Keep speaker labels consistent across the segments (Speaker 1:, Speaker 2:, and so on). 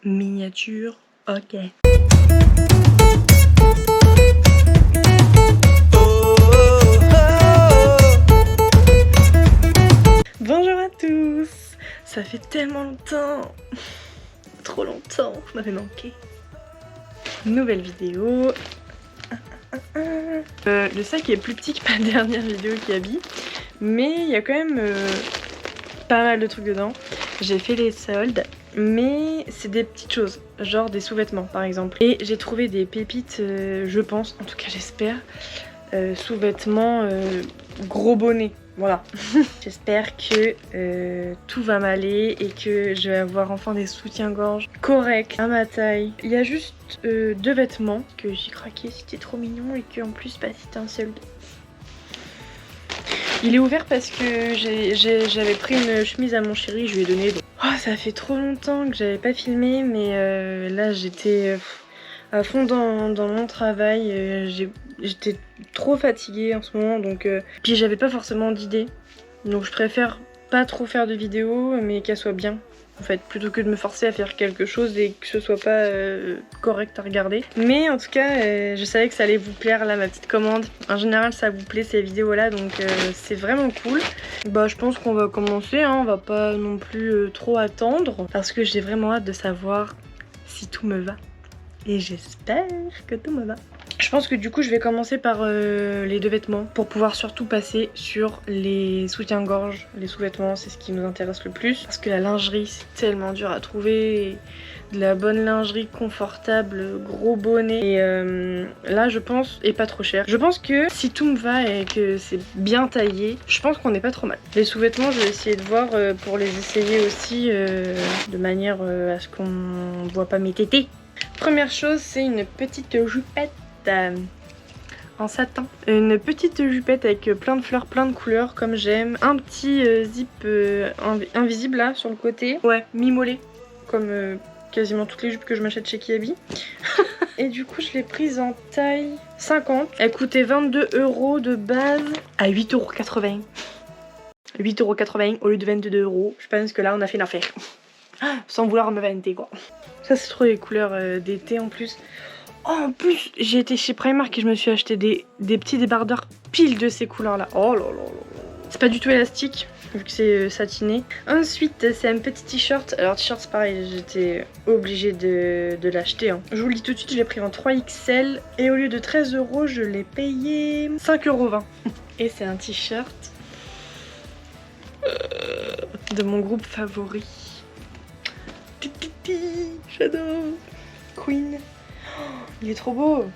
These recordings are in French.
Speaker 1: Miniature, ok. Bonjour à tous. Ça fait tellement longtemps. Trop longtemps, vous m'avez manqué. Nouvelle vidéo. Le sac est plus petit que ma dernière vidéo qui habille, mais il y a quand même pas mal de trucs dedans. J'ai fait les soldes, mais c'est des petites choses, genre des sous-vêtements par exemple. Et j'ai trouvé des pépites, je pense, en tout cas j'espère, sous-vêtements gros bonnet. Voilà. J'espère que tout va m'aller et que je vais avoir enfin des soutiens-gorge corrects à ma taille. Il y a juste 2 vêtements que j'ai craqué, c'était trop mignon et qu'en plus bah, c'était un solde. Il est ouvert parce que j'avais pris une chemise à mon chéri, je lui ai donné. Donc... Oh, ça fait trop longtemps que j'avais pas filmé, mais là j'étais à fond dans mon travail. J'étais trop fatiguée en ce moment, donc puis j'avais pas forcément d'idées. Donc je préfère pas trop faire de vidéos, mais qu'elle soit bien. En fait, plutôt que de me forcer à faire quelque chose et que ce soit pas correct à regarder. Mais en tout cas, je savais que ça allait vous plaire, là, ma petite commande. En général, ça vous plaît ces vidéos-là, donc c'est vraiment cool. Bah, je pense qu'on va commencer, hein. On va pas non plus trop attendre, parce que j'ai vraiment hâte de savoir si tout me va. Et j'espère que tout me va. Je pense que du coup je vais commencer par les 2 vêtements pour pouvoir surtout passer sur les soutiens-gorge. Les sous-vêtements, c'est ce qui nous intéresse le plus, parce que la lingerie c'est tellement dur à trouver. De la bonne lingerie confortable, gros bonnet, et là je pense, et pas trop cher. Je pense que si tout me va et que c'est bien taillé, je pense qu'on n'est pas trop mal. Les sous-vêtements, je vais essayer de voir pour les essayer aussi de manière à ce qu'on voit pas mes tétés. Première chose, c'est une petite jupette en satin. Une petite jupette avec plein de fleurs, plein de couleurs comme j'aime. Un petit zip invisible là sur le côté. Ouais, mi-mollet, comme quasiment toutes les jupes que je m'achète chez Kiabi. Et du coup je l'ai prise en taille 50. Elle coûtait 22 € de base à 8,80 €. 8,80 € au lieu de 22 €. Je pense que là on a fait une affaire. Sans vouloir me vanter quoi. Ça c'est trop les couleurs d'été en plus. Oh, en plus j'ai été chez Primark et je me suis acheté des petits débardeurs pile de ces couleurs là. Oh là là là. C'est pas du tout élastique vu que c'est satiné. Ensuite c'est un petit t-shirt. Alors t-shirt c'est pareil, j'étais obligée de l'acheter. Hein. Je vous le dis tout de suite, je l'ai pris en 3XL et au lieu de 13 € je l'ai payé 5,20 €. Et c'est un t-shirt de mon groupe favori. J'adore Queen. Oh, il est trop beau.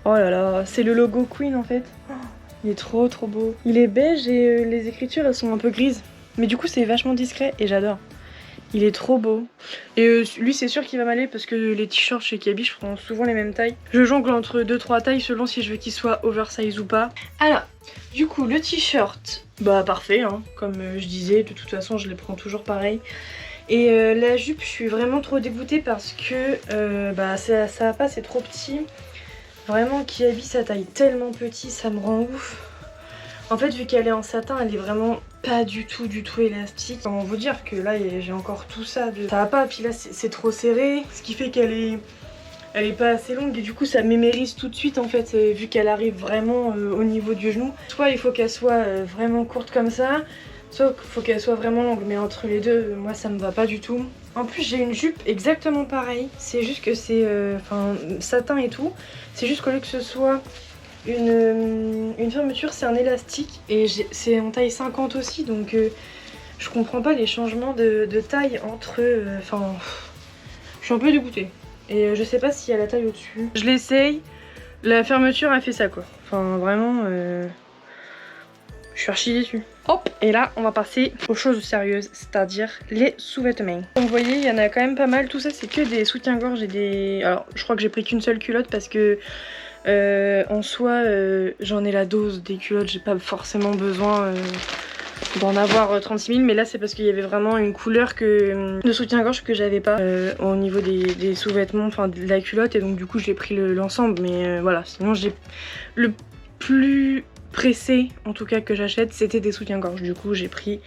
Speaker 1: Oh là là, c'est le logo Queen en fait. Oh, il est trop beau. Il est beige et les écritures elles sont un peu grises. Mais du coup c'est vachement discret et j'adore. Il est trop beau. Et lui c'est sûr qu'il va m'aller parce que les t-shirts chez Kiabi je prends souvent les mêmes tailles. Je jongle entre 2-3 tailles selon si je veux qu'il soit oversize ou pas. Alors, du coup le t-shirt, bah parfait hein. Comme je disais, de toute façon je les prends toujours pareil. Et la jupe, je suis vraiment trop dégoûtée parce que bah, ça va pas, c'est trop petit. Vraiment, Kiabi, sa taille tellement petit, ça me rend ouf. En fait, vu qu'elle est en satin, elle est vraiment pas du tout élastique. On va vous dire que là, j'ai encore tout ça. Ça va pas, puis là, c'est trop serré. Ce qui fait qu'elle est pas assez longue et du coup, ça mémérise tout de suite en fait, vu qu'elle arrive vraiment au niveau du genou. Soit il faut qu'elle soit vraiment courte comme ça. Soit qu'il faut qu'elle soit vraiment longue, mais entre les deux, moi ça me va pas du tout. En plus j'ai une jupe exactement pareille, c'est juste que c'est satin et tout. C'est juste qu'au lieu que ce soit une fermeture, c'est un élastique. Et c'est en taille 50 aussi, donc je comprends pas les changements de taille entre... Enfin, je suis un peu dégoûtée. Et je sais pas s'il y a la taille au-dessus. Je l'essaye, la fermeture a fait ça quoi. Enfin vraiment... Je suis archi déçue. Hop, et là on va passer aux choses sérieuses, c'est-à-dire les sous-vêtements. Comme vous voyez, il y en a quand même pas mal. Tout ça c'est que des soutiens-gorge et des... Alors je crois que j'ai pris qu'une seule culotte parce que en soi j'en ai la dose des culottes. J'ai pas forcément besoin d'en avoir 36 000. Mais là c'est parce qu'il y avait vraiment une couleur de soutien-gorge que j'avais pas au niveau des sous-vêtements, enfin de la culotte. Et donc du coup j'ai pris l'ensemble. Mais voilà, sinon j'ai le plus... pressé en tout cas que j'achète, c'était des soutiens-gorge. Du coup j'ai pris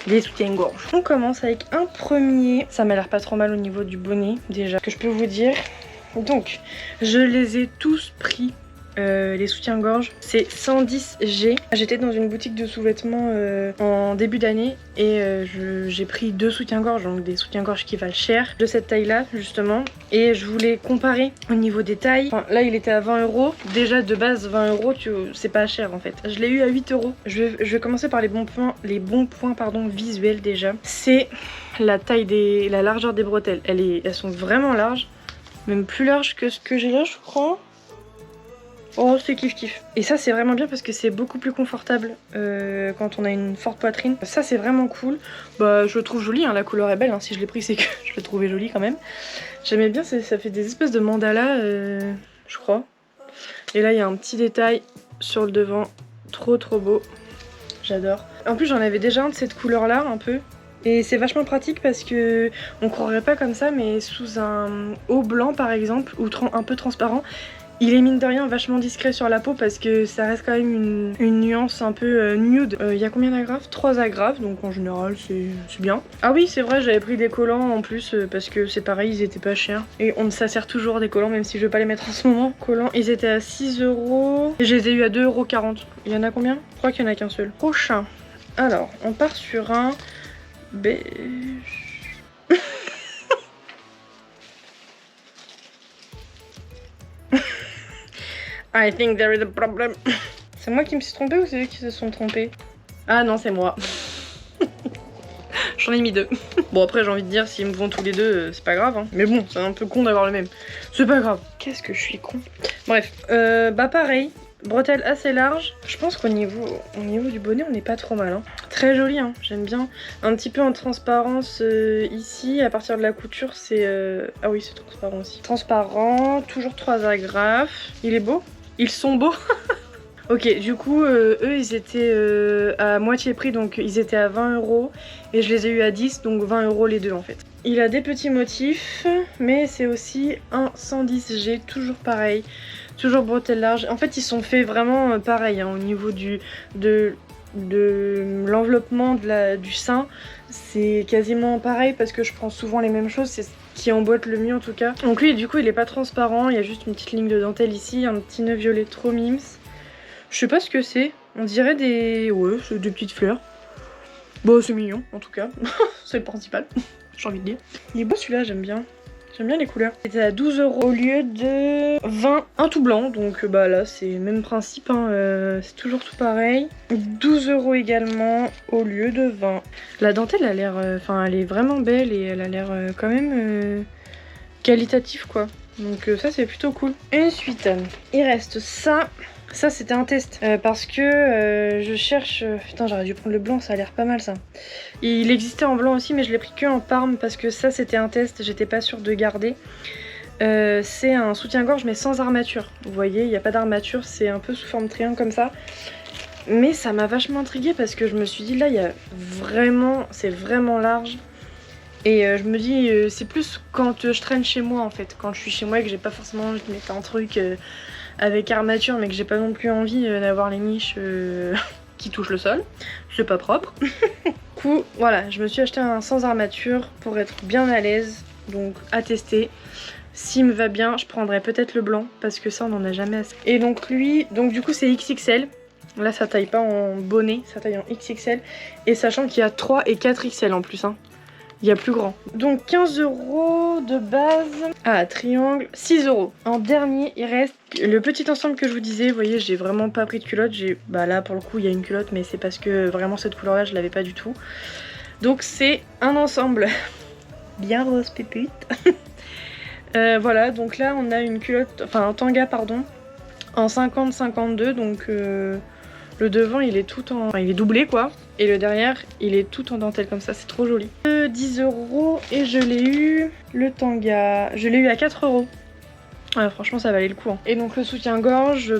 Speaker 1: des soutiens-gorge. On commence avec un premier. Ça m'a l'air pas trop mal au niveau du bonnet déjà, que je peux vous dire. Donc, je les ai tous pris. Les soutiens-gorge, c'est 110G. J'étais dans une boutique de sous-vêtements en début d'année et j'ai pris 2 soutiens-gorge, donc des soutiens-gorge qui valent cher, de cette taille-là justement. Et je voulais comparer au niveau des tailles. Enfin, là, il était à 20 €. Déjà de base, 20 €, c'est pas cher en fait. Je l'ai eu à 8 €. Je vais commencer par les bons points visuels déjà. C'est la taille la largeur des bretelles. Elles sont vraiment larges, même plus larges que ce que j'ai là, je crois. Oh, c'est kiff kiff. Et ça c'est vraiment bien parce que c'est beaucoup plus confortable quand on a une forte poitrine. Ça c'est vraiment cool. Bah je le trouve joli, hein. La couleur est belle, hein. Si je l'ai pris c'est que je le trouvais joli quand même. J'aimais bien, ça fait des espèces de mandalas, je crois. Et là il y a un petit détail sur le devant, trop beau. J'adore. En plus j'en avais déjà un de cette couleur là un peu. Et c'est vachement pratique parce que on croirait pas comme ça, mais sous un haut blanc par exemple, ou un peu transparent, il est mine de rien vachement discret sur la peau parce que ça reste quand même une nuance un peu nude. Il y a combien d'agrafes? 3 agrafes, donc en général c'est bien. Ah oui c'est vrai, j'avais pris des collants en plus parce que c'est pareil, ils étaient pas chers. Et on ça sert toujours des collants même si je vais pas les mettre en ce moment. Collants, ils étaient à 6 € et je les ai eu à 2,40 €. Il y en a combien? Je crois qu'il y en a qu'un seul. Prochain. Alors, on part sur un beige. I think there is a problem. C'est moi qui me suis trompée ou c'est eux qui se sont trompés? Ah non, c'est moi. J'en ai mis 2. Bon après j'ai envie de dire s'ils me font tous les deux c'est pas grave hein. Mais bon c'est un peu con d'avoir le même. C'est pas grave. Qu'est-ce que je suis con. Bref, bah pareil. Bretelles assez larges. Je pense qu'au niveau du bonnet on n'est pas trop mal hein. Très joli hein, j'aime bien. Un petit peu en transparence ici. À partir de la couture c'est... Ah oui c'est transparent aussi. Transparent, toujours 3 agrafes. Il est beau. Ils sont beaux. Ok, du coup, eux, ils étaient à moitié prix, donc ils étaient à 20 € et je les ai eu à 10, donc 20 € les deux en fait. Il a des petits motifs, mais c'est aussi un 110G, toujours pareil, toujours bretelles larges. En fait, ils sont faits vraiment pareil hein, au niveau de l'enveloppement du sein. C'est quasiment pareil parce que je prends souvent les mêmes choses, c'est ce qui emboîte le mieux en tout cas. Donc lui, du coup, il est pas transparent, il y a juste une petite ligne de dentelle ici, un petit nœud violet trop mimes. Je sais pas ce que c'est, on dirait ouais, c'est des petites fleurs. Bon, c'est mignon en tout cas, c'est le principal, j'ai envie de dire. Il est beau celui-là, j'aime bien les couleurs. C'était à 12 € au lieu de 20, un tout blanc, donc bah là c'est le même principe, hein, c'est toujours tout pareil. 12 € également au lieu de 20. La dentelle a l'air, enfin elle est vraiment belle et elle a l'air quand même qualitative quoi. Donc ça c'est plutôt cool. Ensuite, il reste ça. Ça c'était un test parce que je cherche... Putain j'aurais dû prendre le blanc, ça a l'air pas mal ça. Il existait en blanc aussi mais je l'ai pris que en parme parce que ça c'était un test, j'étais pas sûre de garder. C'est un soutien-gorge mais sans armature. Vous voyez, il n'y a pas d'armature, c'est un peu sous forme triangle comme ça. Mais ça m'a vachement intriguée parce que je me suis dit là il y a vraiment... c'est vraiment large. Et je me dis c'est plus quand je traîne chez moi en fait. Quand je suis chez moi et que j'ai pas forcément envie de mettre un truc... avec armature mais que j'ai pas non plus envie d'avoir les niches qui touchent le sol, c'est pas propre. Du coup voilà, je me suis acheté un sans armature pour être bien à l'aise, donc à tester. S'il me va bien, je prendrai peut-être le blanc parce que ça on en a jamais assez. Et donc lui, donc du coup c'est XXL. Là ça taille pas en bonnet, ça taille en XXL. Et sachant qu'il y a 3 et 4 XL en plus hein. Il y a plus grand. Donc 15 € de base. Ah, triangle, 6 €. En dernier, il reste le petit ensemble que je vous disais. Vous voyez, j'ai vraiment pas pris de culotte. Bah là, pour le coup, il y a une culotte, mais c'est parce que vraiment cette couleur-là, je l'avais pas du tout. Donc c'est un ensemble bien rose pépite. Voilà, donc là, on a une culotte, enfin un tanga, pardon, en 50-52. Donc le devant, il est tout en... Enfin, il est doublé, quoi. Et le derrière, il est tout en dentelle comme ça, c'est trop joli. 10 € et je l'ai eu, le tanga, je l'ai eu à 4 €. Ouais, franchement ça valait le coup hein. Et donc le soutien-gorge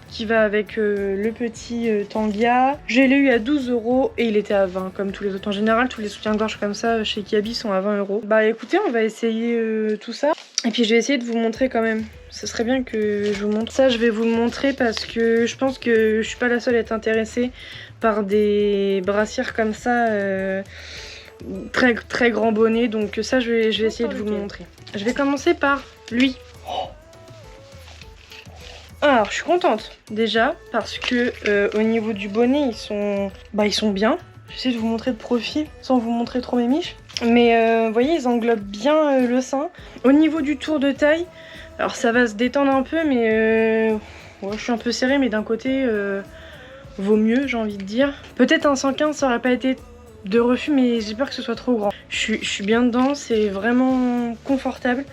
Speaker 1: qui va avec le petit Tangia, je l'ai eu à 12 € et il était à 20 comme tous les autres. En général tous les soutiens-gorge comme ça chez Kiabi sont à 20 €. Bah écoutez, on va essayer tout ça. Et puis je vais essayer de vous montrer quand même. Ce serait bien que je vous montre ça, je vais vous le montrer parce que je pense que je suis pas la seule à être intéressée par des brassières comme ça, très grand bonnet, donc ça je vais essayer de vous le montrer. Je vais commencer par lui. Alors je suis contente déjà parce que au niveau du bonnet ils sont bien. J'essaie de vous montrer de profil sans vous montrer trop mes miches. Mais vous voyez ils englobent bien le sein. Au niveau du tour de taille, alors ça va se détendre un peu mais ouais, je suis un peu serrée mais d'un côté vaut mieux j'ai envie de dire. Peut-être un 115 ça aurait pas été de refus mais j'ai peur que ce soit trop grand. Je suis bien dedans, c'est vraiment confortable.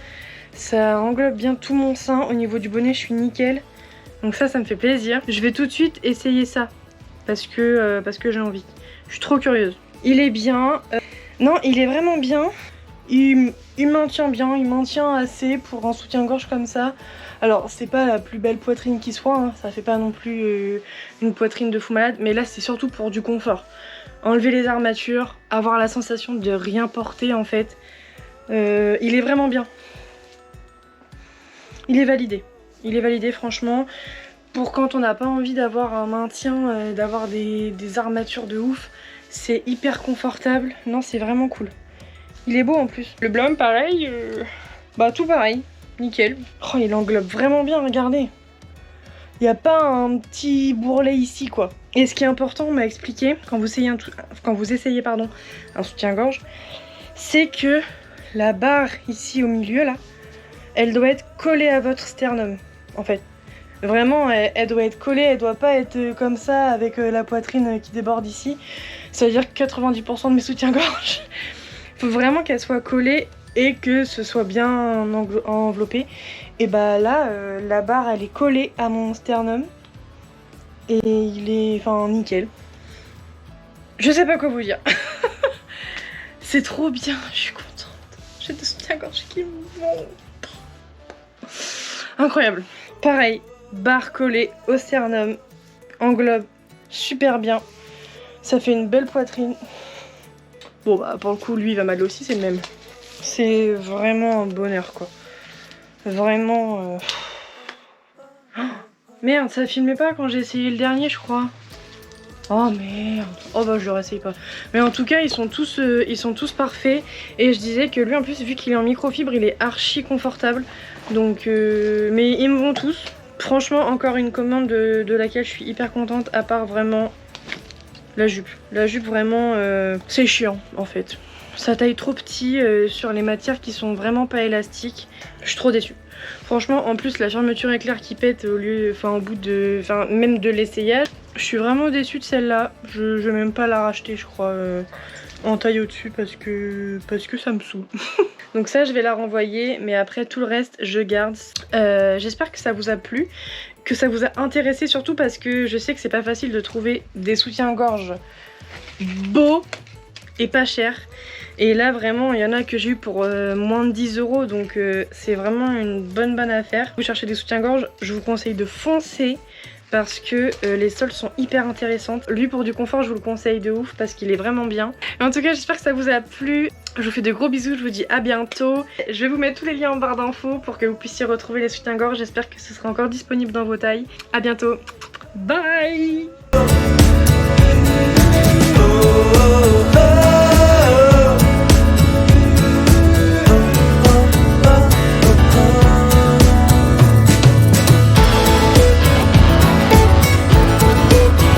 Speaker 1: Ça englobe bien tout mon sein. Au niveau du bonnet je suis nickel. Donc ça me fait plaisir. Je vais tout de suite essayer ça parce que j'ai envie. Je suis trop curieuse. Il est bien. Non, il est vraiment bien. Il maintient bien, il maintient assez pour un soutien-gorge comme ça. Alors c'est pas la plus belle poitrine qui soit, hein. Ça fait pas non plus une poitrine de fou malade. Mais là c'est surtout pour du confort. Enlever les armatures, avoir la sensation de rien porter en fait. Il est vraiment bien. Il est validé. Il est validé franchement pour quand on n'a pas envie d'avoir un maintien, d'avoir des armatures de ouf. C'est hyper confortable. Non, c'est vraiment cool. Il est beau en plus. Le blum pareil, tout pareil. Nickel. Oh, il englobe vraiment bien, regardez. Il n'y a pas un petit bourrelet ici quoi. Et ce qui est important, on m'a expliqué quand vous essayez un soutien-gorge, c'est que la barre ici au milieu là, elle doit être collée à votre sternum. En fait, vraiment, elle doit être collée, elle doit pas être comme ça avec la poitrine qui déborde ici. Ça veut dire que 90% de mes soutiens-gorge, faut vraiment qu'elle soit collée et que ce soit bien enveloppé. Et bah là, la barre, elle est collée à mon sternum et il est, nickel. Je sais pas quoi vous dire. C'est trop bien, je suis contente. J'ai des soutiens-gorge qui vont. Incroyable. Pareil, barre collée au sternum, englobe super bien. Ça fait une belle poitrine. Bon bah pour le coup lui il va mal aussi, c'est le même. C'est vraiment un bonheur quoi. Vraiment. Oh, merde, ça filmait pas quand j'ai essayé le dernier je crois. Oh merde. Oh bah je le réessaye pas. Mais en tout cas ils sont tous parfaits. Et je disais que lui en plus vu qu'il est en microfibre il est archi confortable. Donc mais ils me vont tous. Franchement encore une commande de laquelle je suis hyper contente. À part vraiment la jupe. La jupe vraiment c'est chiant en fait. Ça taille trop petit sur les matières qui sont vraiment pas élastiques. Je suis trop déçue. Franchement en plus la fermeture éclair qui pète au bout de. Même de l'essayage. Je suis vraiment déçue de celle-là. Je vais même pas la racheter je crois en taille au-dessus parce que ça me saoule. Donc ça je vais la renvoyer mais après tout le reste je garde. J'espère que ça vous a plu, que ça vous a intéressé surtout parce que je sais que c'est pas facile de trouver des soutiens-gorge beaux et pas chers. Et là vraiment il y en a que j'ai eu pour moins de 10 € donc c'est vraiment une bonne affaire. Vous cherchez des soutiens-gorge, je vous conseille de foncer parce que les soles sont hyper intéressantes. Lui pour du confort je vous le conseille de ouf parce qu'il est vraiment bien. Et en tout cas j'espère que ça vous a plu. Je vous fais de gros bisous, je vous dis à bientôt. Je vais vous mettre tous les liens en barre d'infos pour que vous puissiez retrouver les soutiens-gorge. J'espère que ce sera encore disponible dans vos tailles. À bientôt. Bye.